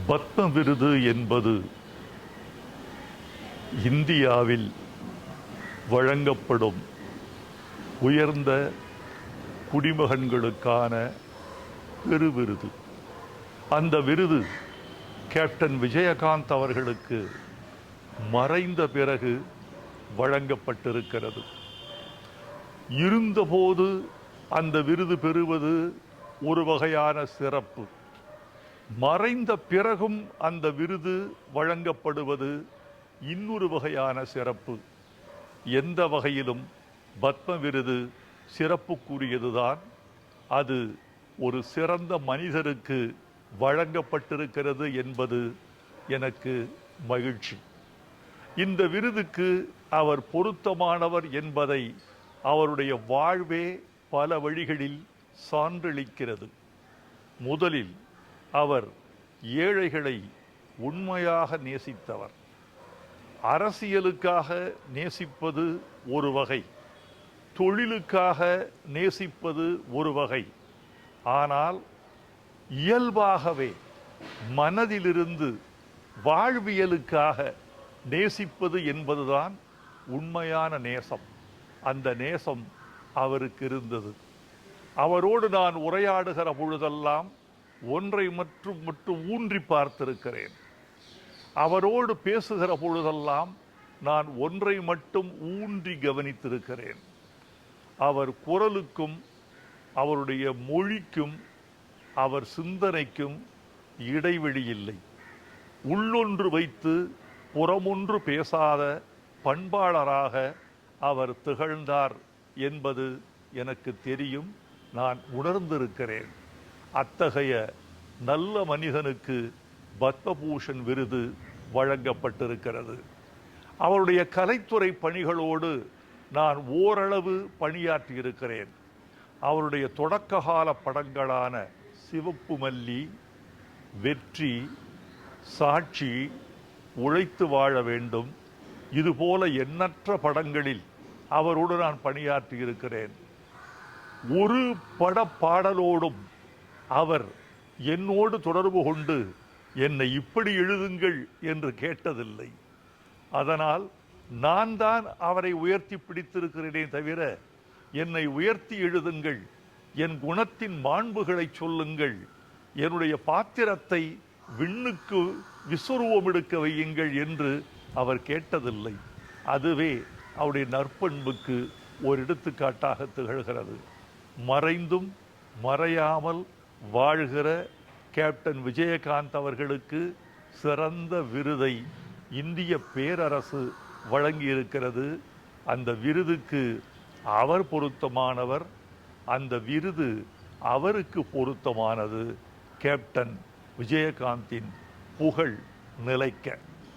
பத்ம விருது என்பது இந்தியாவில் வழங்கப்படும் உயர்ந்த குடிமகன்களுக்கான பெருவிருது. அந்த விருது கேப்டன் விஜயகாந்த் அவர்களுக்கு மறைந்த பிறகு வழங்கப்பட்டிருக்கிறது. இருந்தபோது அந்த விருது பெறுவது ஒரு வகையான சிறப்பு. மறைந்த பிறகும் அந்த விருது வழங்கப்படுவது இன்னொரு வகையான சிறப்பு. எந்த வகையிலும் பத்ம விருது சிறப்புக்குரியதுதான். அது ஒரு சிறந்த மனிதருக்கு வழங்கப்பட்டிருக்கிறது என்பது எனக்கு மகிழ்ச்சி. இந்த விருதுக்கு அவர் பொருத்தமானவர் என்பதை அவருடைய வாழ்வே பல வழிகளில் சான்றளிக்கிறது. முதலில் அவர் ஏழைகளை உண்மையாக நேசித்தவர். அரசியலுக்காக நேசிப்பது ஒரு வகை, தொழிலுக்காக நேசிப்பது ஒரு வகை. ஆனால் இயல்பாகவே மனதிலிருந்து வாழ்வியலுக்காக நேசிப்பது என்பதுதான் உண்மையான நேசம். அந்த நேசம் அவருக்கு இருந்தது. அவரோடு நான் உரையாடுகிற பொழுதெல்லாம் ஒன்றை மட்டும் ஊன்றி பார்த்திருக்கிறேன். அவரோடு பேசுகிற பொழுதெல்லாம் நான் ஒன்றை மட்டும் ஊன்றி கவனித்திருக்கிறேன். அவர் குரலுக்கும் அவருடைய மொழிக்கும் அவர் சிந்தனைக்கும் இடைவெளி இல்லை. உள்ளொன்று வைத்து புறமொன்று பேசாத பண்பாளராக அவர் திகழ்ந்தார் என்பது எனக்கு தெரியும், நான் உணர்ந்திருக்கிறேன். அத்தகைய நல்ல மனிதனுக்கு பத்மபூஷன் விருது வழங்கப்பட்டிருக்கிறது. அவருடைய கலைத்துறை பணிகளோடு நான் ஓரளவு பணியாற்றியிருக்கிறேன். அவருடைய தொடக்ககால படங்களான சிவப்பு மல்லி, வெற்றி, சாட்சி, உழைத்து வாழ வேண்டும், இதுபோல எண்ணற்ற படங்களில் அவரோடு நான் பணியாற்றியிருக்கிறேன். ஒரு பாடலோடும் அவர் என்னோடு தொடர்பு கொண்டு என்னை இப்படி எழுதுங்கள் என்று கேட்டதில்லை. அதனால் நான் தான் அவரை உயர்த்தி பிடித்திருக்கிறேனே தவிர, என்னை உயர்த்தி எழுதுங்கள், என் குணத்தின் மாண்புகளை சொல்லுங்கள், என்னுடைய பாத்திரத்தை விண்ணுக்கு விஸ்வரூபம் எடுக்க வையுங்கள் என்று அவர் கேட்டதில்லை. அதுவே அவருடைய நற்பண்புக்கு ஒரு எடுத்துக்காட்டாக திகழ்கிறது. மறைந்தும் மறையாமல் வாழ்கிற கேப்டன் விஜயகாந்த் அவர்களுக்கு சிறந்த விருதை இந்திய பேரரசு வழங்கியிருக்கிறது. அந்த விருதுக்கு அவர் பொருத்தமானவர், அந்த விருது அவருக்கு பொருத்தமானது. கேப்டன் விஜயகாந்தின் புகழ் நிலைக்க.